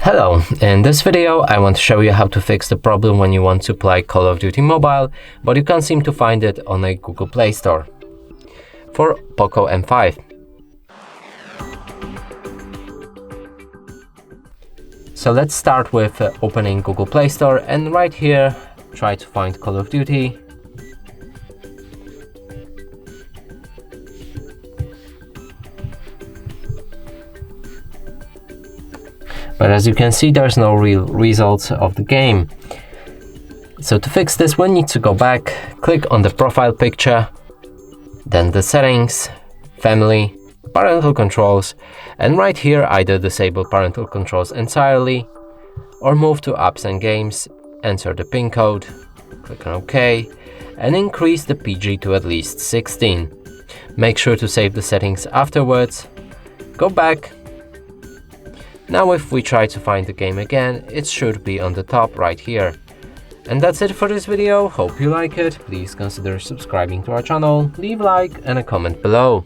Hello, in this video I want to show you how to fix the problem when you want to play Call of Duty Mobile, but you can't seem to find it on a Google Play Store for POCO M5. So let's start with opening Google Play Store, and right here try to find Call of Duty. But as you can see, there's no real results of the game. So to fix this, we need to go back, click on the profile picture, then the settings, family, parental controls, and right here either disable parental controls entirely or move to apps and games, enter the PIN code, click on OK, and increase the PG to at least 16. Make sure to save the settings afterwards. Go back. Now if we try to find the game again, it should be on the top right here. And that's it for this video. Hope you like it. Please consider subscribing to our channel, leave a like and a comment below.